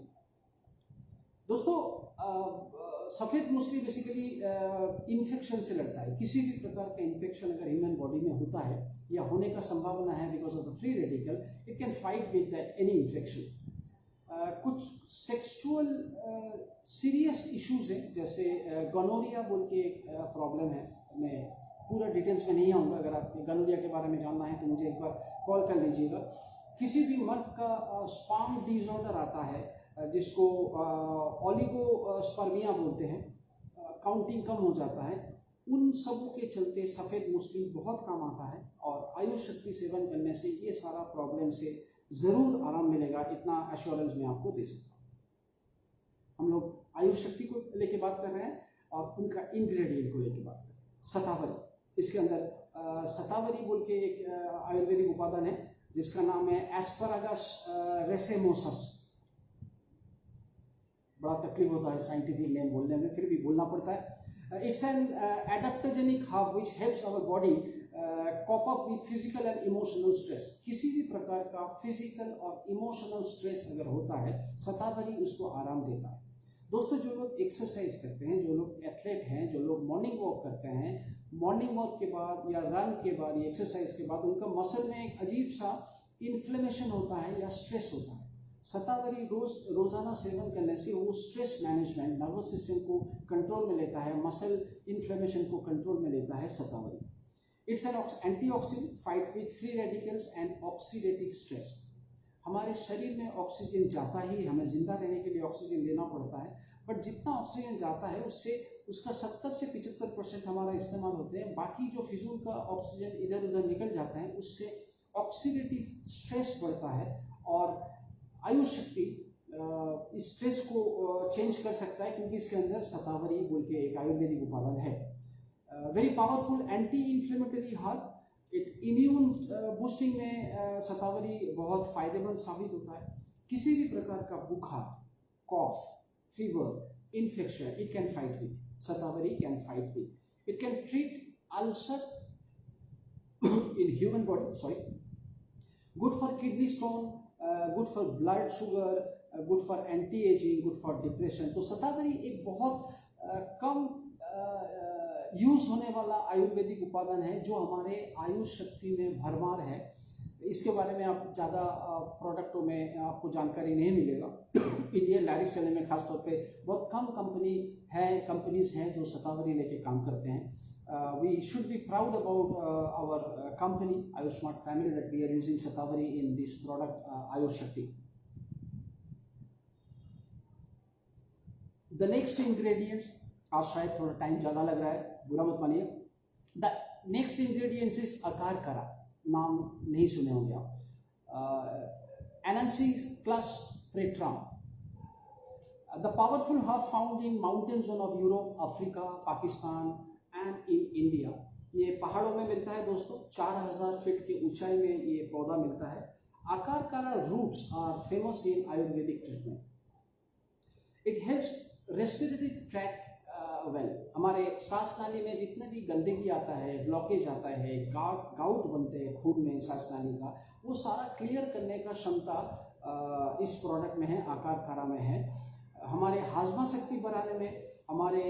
दोस्तों, सफ़ेद मूसली बेसिकली इन्फेक्शन से लड़ता है। किसी भी प्रकार का इन्फेक्शन अगर ह्यूमन बॉडी में होता है या होने का संभावना है because of the free radical, it can fight with any infection. कुछ सेक्सुअल सीरियस इश्यूज हैं, जैसे गोनोरिया बोल के एक प्रॉब्लम है। मैं पूरा डिटेल्स में नहीं आऊँगा, अगर आप गोनोरिया के बारे में जानना है तो मुझे एक बार कॉल कर लीजिएगा। किसी भी मर्द का स्पर्म डिसऑर्डर आता है जिसको ओलिगोस्पर्मिया बोलते हैं, काउंटिंग कम हो जाता है, उन सबों के चलते सफ़ेद मूसली बहुत काम आता है और आयुष शक्ति सेवन करने से ये सारा प्रॉब्लम से ज़रूर आराम मिलेगा, इतना एश्योरेंस मैं आपको दे सकता हूँ। हम लोग आयुष शक्ति को लेके बात कर रहे हैं और उनका इंग्रेडिएंट को लेके बात कर रहे हैं। शतावरी, इसके अंदर शतावरी बोल के एक आयुर्वेदिक उपादान है जिसका नाम है एस्परागस रेसेमोसस। बड़ा तकलीफ होता है साइंटिफिक नेम बोलने में, फिर भी बोलना पड़ता है। It's an adaptogenic herb which helps our body cope up with physical and emotional stress. किसी भी प्रकार का फिजिकल और इमोशनल स्ट्रेस अगर होता है, शतावरी उसको आराम देता है। दोस्तों, जो लोग एक्सरसाइज करते हैं, जो लोग एथलीट हैं, जो लोग मॉर्निंग वॉक करते हैं, मॉर्निंग वॉक के बाद या रन के बाद या एक्सरसाइज के बाद उनका मसल में एक अजीब सा इन्फ्लेमेशन होता है या स्ट्रेस होता है। शतावरी रोजाना सेवन करने से वो स्ट्रेस मैनेजमेंट, नर्वस सिस्टम को कंट्रोल में लेता है, मसल इन्फ्लेमेशन को कंट्रोल में लेता है शतावरी। It's an antioxidant, fight with free radicals and oxidative stress. हमारे शरीर में ऑक्सीजन जाता ही, हमें जिंदा रहने के लिए ऑक्सीजन लेना पड़ता है, बट जितना ऑक्सीजन जाता है उससे उसका 70 से 75% हमारा इस्तेमाल होते हैं। बाकी जो फिजूल का ऑक्सीजन इधर उधर निकल जाता है, उससे ऑक्सीडेटिव स्ट्रेस बढ़ता है और आयुष शक्ति इस स्ट्रेस को चेंज कर सकता है, क्योंकि इसके अंदर शतावरी बोल के एक आयुर्वेदिक उपादान है। Very powerful anti inflammatory herb. Immune boosting में शतावरी बहुत फायदेमंद साबित होता है। किसी भी प्रकार का बुखार, cough, fever, infection, it can fight with shatavari, can fight with. It can treat ulcer in human body, sorry, good for kidney stone, good for blood sugar, good for anti aging, good for depression. तो शतावरी एक बहुत कम use होने वाला आयुर्वेदिक उपादान है जो हमारे आयुष शक्ति में भरमार है। इसके बारे में आप ज़्यादा प्रोडक्टों में आपको जानकारी नहीं मिलेगा। इंडियन डायरेक्ट सेलिंग में खासतौर पे बहुत कम कंपनीज हैं जो शतावरी लेके काम करते हैं। We should be proud about our company Ayush smart family that we are using shatavari in this product Ayush Shakti. The next ingredients, आज शायद थोड़ा टाइम ज़्यादा लग रहा है, बुरा मत मानिए। द नेक्स्ट इंग्रेडिएंट्स इज अकार करा, नाम नहीं सुने होंगे आप। एनांसिस क्लस्ट्रेट्रम, the powerful herb found in mountain zone of Europe, Africa, Pakistan and in India. ये पहाड़ों में मिलता है दोस्तों, 4000 फीट की ऊंचाई में ये पौधा मिलता है। Akarkara roots are famous in ayurvedic treatment. It helps respiratory tract well, हमारे सांस नाली में जितने भी गंदगी आता है, ब्लॉकेज आता है, गाउट बनते हैं खून में सांस नाली का, वो सारा क्लियर करने का क्षमता इस प्रोडक्ट में है, आकार कारा में है। हमारे हाजमा शक्ति बढ़ाने में, हमारे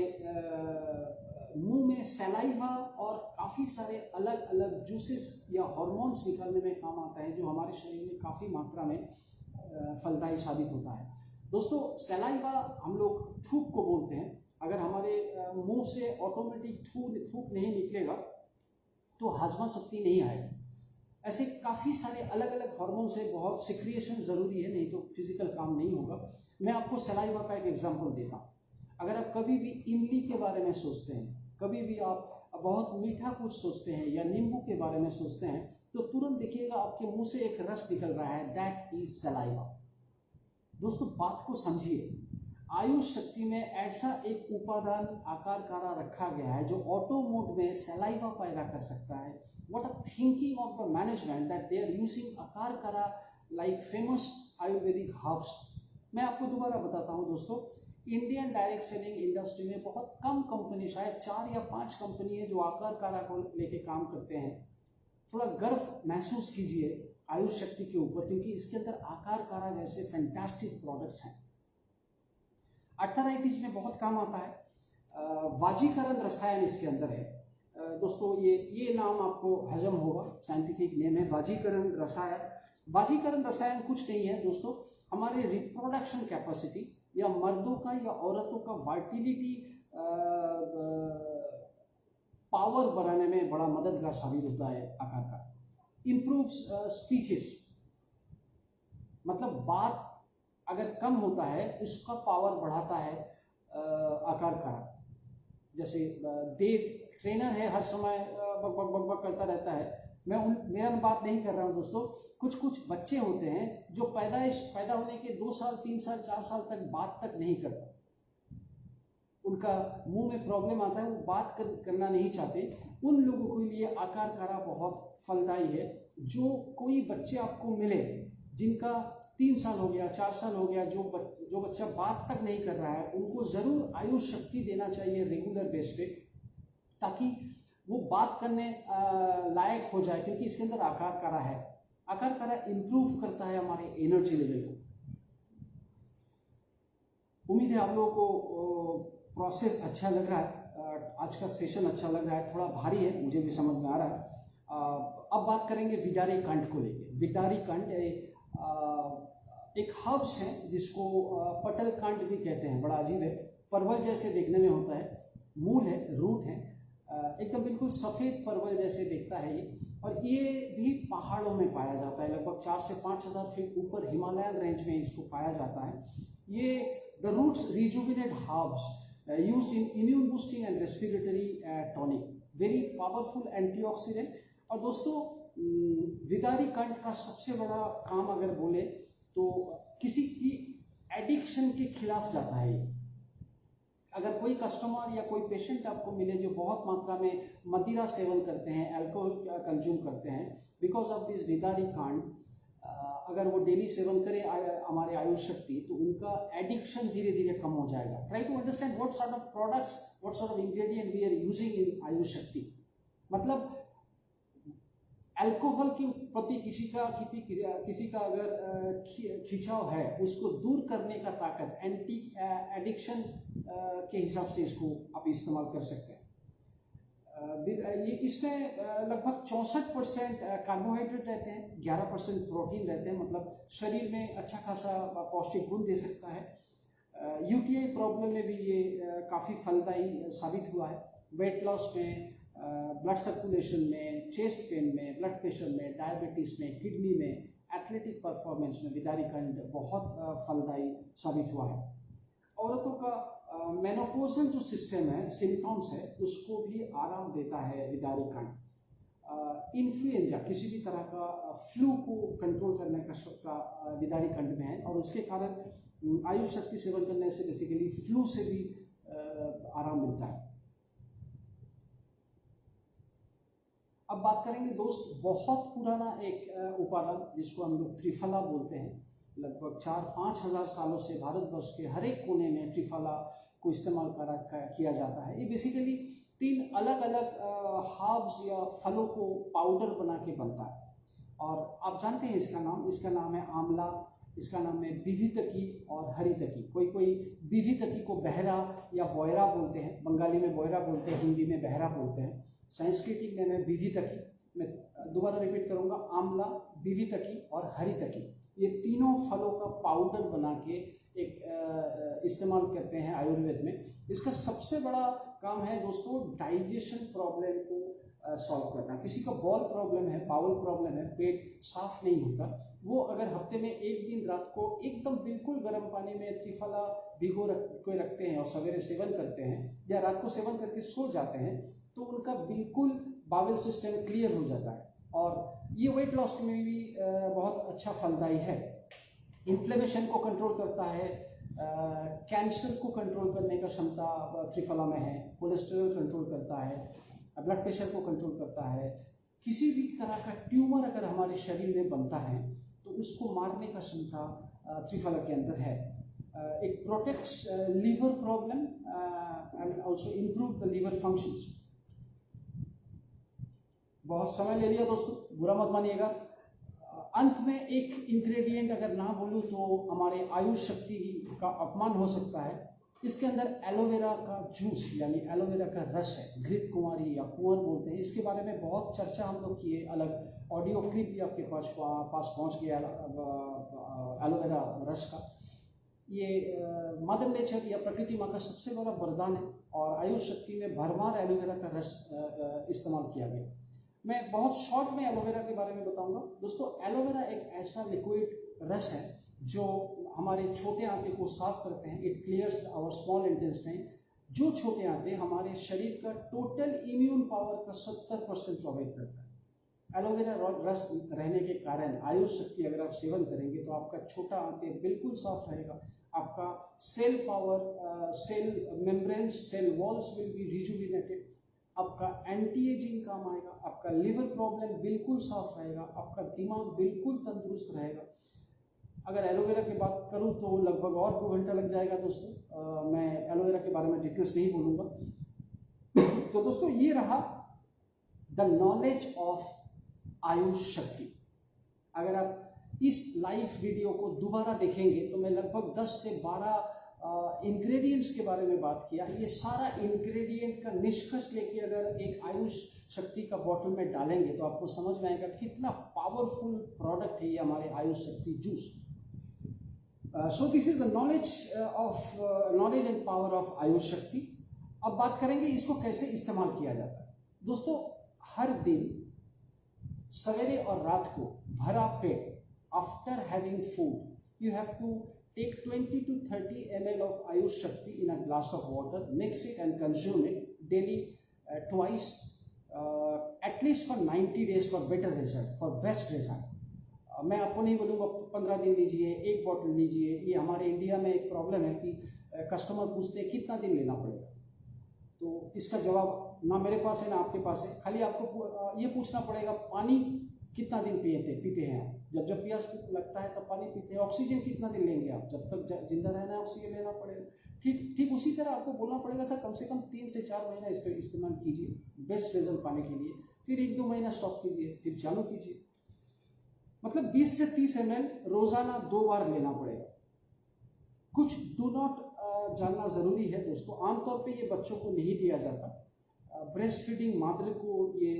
मुंह में सलाइवा और काफ़ी सारे अलग अलग जूसेस या हार्मोन्स निकालने में काम आता है, जो हमारे शरीर में काफ़ी मात्रा में फलदायी साबित होता है। दोस्तों, सलाइवा हम लोग थूक को बोलते हैं। अगर हमारे मुंह से ऑटोमेटिक थूक नहीं निकलेगा तो हाजमा शक्ति नहीं आएगी। ऐसे काफ़ी सारे अलग अलग हार्मोन्स है, बहुत सिक्रिएशन ज़रूरी है, नहीं तो फिजिकल काम नहीं होगा। मैं आपको सलाइवा का एक एग्जांपल देता हूँ। अगर आप कभी भी इमली के बारे में सोचते हैं, कभी भी आप बहुत मीठा कुछ सोचते हैं या नींबू के बारे में सोचते हैं, तो तुरंत देखिएगा आपके मुंह से एक रस निकल रहा है, दैट इज सलाइवा। दोस्तों, बात को समझिए, आयुष शक्ति में ऐसा एक उपादान आकार कारा रखा गया है जो ऑटो मोड में सलाइवा पैदा कर सकता है। What a thinking of the management that they are using akarkara like famous Ayurvedic herbs. मैं आपको दोबारा बताता हूँ दोस्तों, इंडियन डायरेक्ट सेलिंग इंडस्ट्री में बहुत कम कंपनी, शायद 4 या 5 कंपनी है जो आकार कारा को लेके काम करते हैं। थोड़ा गर्व महसूस कीजिए आयुष शक्ति के ऊपर, क्योंकि इसके अंदर आकार कारा जैसे फैंटास्टिक प्रोडक्ट्स हैं। आर्थराइटिस में बहुत काम आता है। वाजीकरण रसायन इसके अंदर है। दोस्तों, ये नाम आपको हजम होगा, साइंटिफिक नेम है वाजीकरण रसायन। वाजीकरण रसायन कुछ नहीं है दोस्तों, हमारे रिप्रोडक्शन कैपेसिटी या मर्दों का या औरतों का फर्टिलिटी पावर बढ़ाने में बड़ा मददगार साबित होता है आकार का। इम्प्रूव्स स्पीचेस, मतलब बात अगर कम होता है उसका पावर बढ़ाता है आकार कारा। जैसे देव ट्रेनर है, हर समय बक बक बक बक करता रहता है। मेरा बात नहीं कर रहा हूँ दोस्तों, कुछ बच्चे होते हैं जो पैदा होने के 2 साल 3 साल 4 साल तक बात तक नहीं करते, उनका मुंह में प्रॉब्लम आता है, वो बात करना नहीं चाहते। उन लोगों के लिए आकार कारा बहुत फलदायी है। जो कोई बच्चे आपको मिले जिनका 3 साल हो गया, 4 साल हो गया, जो बच्चा बात तक नहीं कर रहा है, उनको जरूर आयुष शक्ति देना चाहिए रेगुलर बेस पे, ताकि वो बात करने लायक हो जाए, क्योंकि इसके अंदर आकार कारा है। आकार कारा इंप्रूव करता है हमारे एनर्जी लेवल को। उम्मीद है आप लोगों को प्रोसेस अच्छा लग रहा है, आज का सेशन अच्छा लग रहा है। थोड़ा भारी है, मुझे भी समझ में आ रहा है। अब बात करेंगे विदारी कंठ को लेके। विदारी कंठ एक हर्ब्स है जिसको पटल कांड भी कहते हैं। बड़ा अजीब है, परवल जैसे देखने में होता है, मूल है, रूट है, एकदम बिल्कुल सफ़ेद परवल जैसे दिखता है ये। और ये भी पहाड़ों में पाया जाता है, लगभग 4 से 5000 फीट ऊपर हिमालयन रेंज में इसको पाया जाता है। ये the roots rejuvenate herbs used in immune boosting and respiratory tonic, very powerful antioxidant. और दोस्तों, विदारी कंठ का सबसे बड़ा काम अगर बोले तो किसी की एडिक्शन के खिलाफ जाता है। अगर कोई कस्टमर या कोई पेशेंट आपको मिले जो बहुत मात्रा में मदिरा सेवन करते हैं, अल्कोहल कंज्यूम करते हैं, बिकॉज ऑफ दिस विदारी कांड, अगर वो डेली सेवन करे हमारे आयुष शक्ति, तो उनका एडिक्शन धीरे धीरे कम हो जाएगा। Try to understand what sort of products, what sort of ingredient we are using in Ayush Shakti. मतलब अल्कोहल के प्रति किसी का अगर खिंचाव है, उसको दूर करने का ताकत एंटी एडिक्शन के हिसाब से इसको आप इस्तेमाल कर सकते हैं। ये इसमें लगभग 64% कार्बोहाइड्रेट रहते हैं, 11% प्रोटीन रहते हैं, मतलब शरीर में अच्छा खासा पौष्टिक गुण दे सकता है। यूटीआई प्रॉब्लम में भी ये काफ़ी फलदायी साबित हुआ है। वेट लॉस में, ब्लड सर्कुलेशन में, चेस्ट पेन में, ब्लड प्रेशर में, डायबिटीज में, किडनी में, एथलेटिक परफॉर्मेंस में विदारीखंड बहुत फलदायी साबित हुआ है। औरतों का मेनोपॉजल जो सिस्टम है, सिम्टम्स है, उसको भी आराम देता है विदारीखंड। इन्फ्लुएंजा, किसी भी तरह का फ्लू को कंट्रोल करने का क्षमता विदारीखंड में है, और उसके कारण आयुष शक्ति सेवन करने से बेसिकली फ्लू से भी आराम मिलता है। अब बात करेंगे दोस्त बहुत पुराना एक उपादान जिसको हम लोग त्रिफला बोलते हैं। लगभग 4-5 हज़ार सालों से भारतवर्ष के हर एक कोने में त्रिफला को इस्तेमाल किया जाता है। ये बेसिकली 3 अलग अलग हर्ब्स या फलों को पाउडर बना के बनता है, और आप जानते हैं इसका नाम है आंवला, इसका नाम है बिभितकी और हरितकी। कोई बिभितकी को बहरा या बोयरा बोलते हैं, बंगाली में बोयरा बोलते हैं, हिंदी में बहरा बोलते हैं, संस्कृत में बिभितकी। मैं दोबारा रिपीट करूंगा, आंवला, बिभितकी और हरितकी, ये तीनों फलों का पाउडर बना के एक इस्तेमाल करते हैं आयुर्वेद में। इसका सबसे बड़ा काम है दोस्तों डाइजेशन प्रॉब्लम को सॉल्व करना। किसी का बॉल प्रॉब्लम है, बाउल प्रॉब्लम है, पेट साफ नहीं होता, वो अगर हफ्ते में एक दिन रात को एकदम बिल्कुल गर्म पानी में त्रिफला भिगो के रखते हैं और सवेरे सेवन करते हैं, या रात को सेवन करके सो जाते हैं, तो उनका बिल्कुल बाउल सिस्टम क्लियर हो जाता है। और ये वेट लॉस में भी बहुत अच्छा फलदायी है। इन्फ्लेमेशन को कंट्रोल करता है, कैंसर को कंट्रोल करने का क्षमता त्रिफला में है, कोलेस्ट्रॉल कंट्रोल करता है, ब्लड प्रेशर को कंट्रोल करता है। किसी भी तरह का ट्यूमर अगर हमारे शरीर में बनता है तो उसको मारने का क्षमता त्रिफला के अंदर है। It protects liver problem and also improve the liver functions. बहुत समय ले लिया दोस्तों, बुरा मत मानिएगा। अंत में एक इंग्रेडिएंट अगर ना बोलूँ तो हमारे आयुष शक्ति का अपमान हो सकता है। इसके अंदर एलोवेरा का जूस यानी एलोवेरा का रस है, घृत कुंवारी या कुंवर बोलते हैं। इसके बारे में बहुत चर्चा हम लोग किए, अलग ऑडियो क्लिप भी आपके पास पहुंच गया एलोवेरा रस का। ये मदर नेचर या प्रकृति माँ का सबसे बड़ा वरदान है, और आयुष शक्ति में भरमार एलोवेरा का रस इस्तेमाल किया गया। मैं बहुत शॉर्ट में एलोवेरा के बारे में बताऊंगा दोस्तों। एलोवेरा एक ऐसा लिक्विड रस है जो हमारे छोटे आंते को साफ करते हैं। It clears our small intestine. जो छोटे आंते हमारे शरीर का टोटल इम्यून पावर का 70% प्रोवाइड करता है। एलोवेरा रस रहने के कारण आयुष शक्ति अगर आप सेवन करेंगे तो आपका छोटा आंते बिल्कुल साफ रहेगा, आपका cell power, cell membranes, cell walls will be rejuvenated, आपका एंटी एजिंग काम आएगा, आपका लिवर प्रॉब्लम बिल्कुल साफ रहेगा, आपका दिमाग बिल्कुल तंदुरुस्त रहेगा। अगर एलोवेरा की बात करूं तो लगभग और 2 घंटा लग जाएगा दोस्तों। मैं एलोवेरा के बारे में डिटेल्स नहीं बोलूंगा। तो दोस्तों ये रहा द नॉलेज ऑफ आयुष शक्ति। अगर आप इस लाइव वीडियो को दोबारा देखेंगे तो मैं लगभग 10 से 12 इंग्रेडिएंट्स के बारे में बात किया। ये सारा इंग्रेडिएंट का निष्कर्ष लेके अगर एक आयुष शक्ति का बॉटल में डालेंगे तो आपको समझ में आएगा कितना पावरफुल प्रोडक्ट है ये हमारे Ayush Shakti juice. So this is the knowledge and power of Ayush शक्ति। अब बात करेंगे इसको कैसे इस्तेमाल किया जाता है। दोस्तों हर दिन सवेरे और रात को भरा पेट after having food you have to take 20 to 30 ml of Ayush Shakti in a glass of water, mix it and consume it daily twice, at least for 90 days for better result, for best result. मैं आपको नहीं बोलूँगा 15 दिन लीजिए, 1 bottle लीजिए। ये हमारे India में एक प्रॉब्लम है कि कस्टमर पूछते हैं कितना दिन लेना पड़ेगा, तो इसका जवाब ना मेरे पास है ना आपके पास है। खाली आपको ये पूछना पड़ेगा पानी कितना दिन पीते हैं आप। जब प्यास लगता है तब पानी पीते हैं। ऑक्सीजन कितना दिन लेंगे आप, जब तक जिंदा रहना है ऑक्सीजन लेना पड़ेगा। ठीक उसी तरह आपको बोलना पड़ेगा सर कम से कम 3 से 4 महीना इसका इस्तेमाल कीजिए बेस्ट रिजल्ट पाने के लिए, फिर 1-2 महीना स्टॉप कीजिए, फिर चालू कीजिए। मतलब 20 से 30 ml रोजाना 2 बार लेना पड़ेगा। कुछ डू नॉट जानना जरूरी है दोस्तों। आमतौर पे ये बच्चों को नहीं दिया जाता, ब्रेस्ट फीडिंग मादर को ये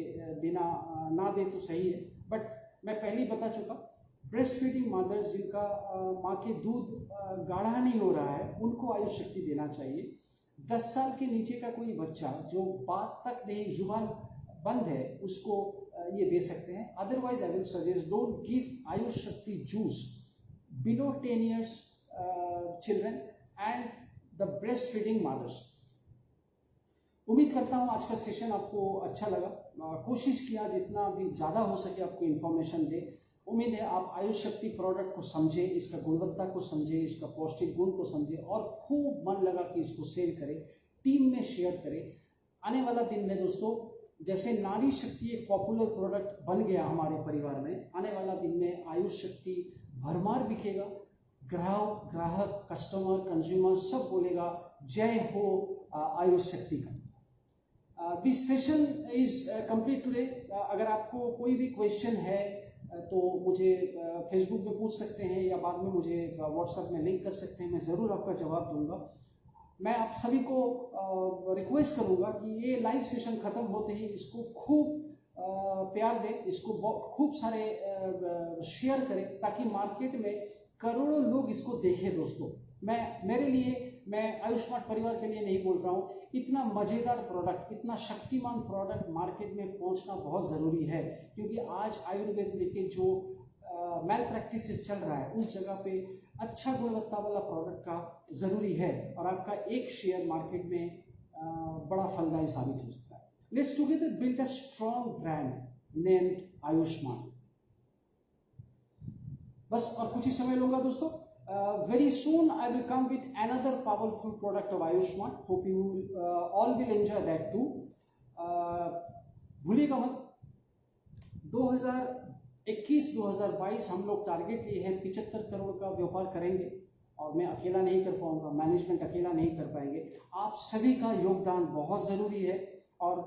देना ना दे तो सही है, बट मैं पहले ही बता चुका, ब्रेस्ट फीडिंग मदर्स जिनका माँ के दूध गाढ़ा नहीं हो रहा है उनको आयुष शक्ति देना चाहिए। 10 साल के नीचे का कोई बच्चा जो बात तक नहीं, जुबान बंद है, उसको ये दे सकते हैं। Otherwise I will suggest don't give Ayush Shakti juice below 10 years children and the breast feeding mothers. उम्मीद करता हूँ आज का सेशन आपको अच्छा लगा। कोशिश किया जितना भी ज़्यादा हो सके आपको इन्फॉर्मेशन दे। उम्मीद है आप आयुष शक्ति प्रोडक्ट को समझे, इसका गुणवत्ता को समझे, इसका पौष्टिक गुण को समझे और खूब मन लगा कि इसको सेल करें, टीम में शेयर करें। आने वाला दिन में दोस्तों, जैसे नारी शक्ति एक पॉपुलर प्रोडक्ट बन गया हमारे परिवार में, आने वाला दिन में आयुष शक्ति भरमार बिकेगा। ग्राहक, कस्टमर, कंज्यूमर सब बोलेगा जय हो आयुष शक्ति का। This session is complete today. अगर आपको कोई भी क्वेश्चन है तो मुझे फेसबुक पे पूछ सकते हैं या बाद में मुझे व्हाट्सएप में लिंक कर सकते हैं, मैं ज़रूर आपका जवाब दूंगा। मैं आप सभी को रिक्वेस्ट करूंगा कि ये लाइव सेशन ख़त्म होते ही इसको खूब प्यार दें, इसको खूब सारे शेयर करें ताकि मार्केट में करोड़ों लोग इसको देखें। दोस्तों, मैं आयुष्मान परिवार के लिए नहीं बोल रहा हूँ, इतना मज़ेदार प्रोडक्ट, इतना शक्तिमान प्रोडक्ट मार्केट में पहुँचना बहुत ज़रूरी है, क्योंकि आज आयुर्वेद लेके जो मैल प्रैक्टिस चल रहा है उस जगह पे अच्छा गुणवत्ता वाला प्रोडक्ट का ज़रूरी है और आपका एक शेयर मार्केट में बड़ा फलदायी साबित हो सकता है। Let's together build a strong brand named Ayushman. बस और कुछ ही समय लूंगा दोस्तों। Very soon I will come with another powerful product of Ayushman. Hope you all will enjoy that too. भूलिएगा मत, 2021-2022 हम लोग टारगेट लिए हैं 75 करोड़ का व्यापार करेंगे और मैं अकेला नहीं कर पाऊंगा, मैनेजमेंट अकेला नहीं कर पाएंगे। आप सभी का योगदान बहुत ज़रूरी है और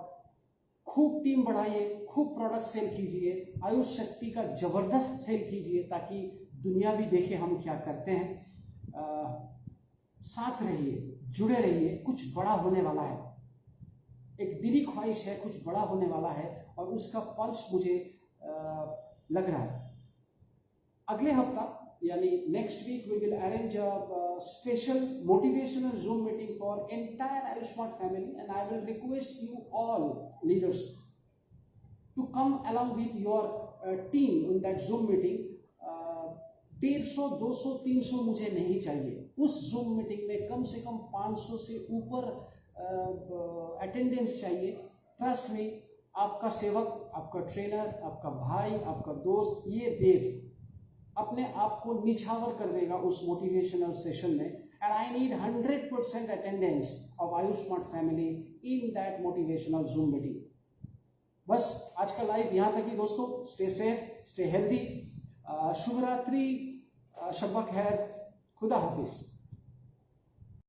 खूब टीम बढ़ाइए, खूब प्रोडक्ट सेल कीजिए, आयुष शक्ति का ज़बरदस्त सेल कीजिए ताकि दुनिया भी देखे हम क्या करते हैं। साथ रहिए, जुड़े रहिए, कुछ बड़ा होने वाला है, एक दिली ख्वाहिश है, कुछ बड़ा होने वाला है और उसका पल्स मुझे लग रहा है। अगले हफ्ता यानी next week we will arrange a special motivational zoom meeting for entire Ayushman family and I will request you all leaders to come along with your team in that Zoom meeting। 150, 200, 300 मुझे नहीं चाहिए। उस जूम मीटिंग में कम से कम 500 से ऊपर attendance चाहिए। Trust में आपका सेवक, आपका ट्रेनर, आपका भाई, आपका दोस्त, ये देव अपने आप को निछावर कर देगा उस मोटिवेशनल सेशन में। And I need 100% attendance of Ayushman family in that motivational zoom meeting. बस आज का लाइव यहाँ तक ही दोस्तों। Stay safe, stay healthy. शुभ रात्रि, शब्बा खैर, खुदा हाफिज।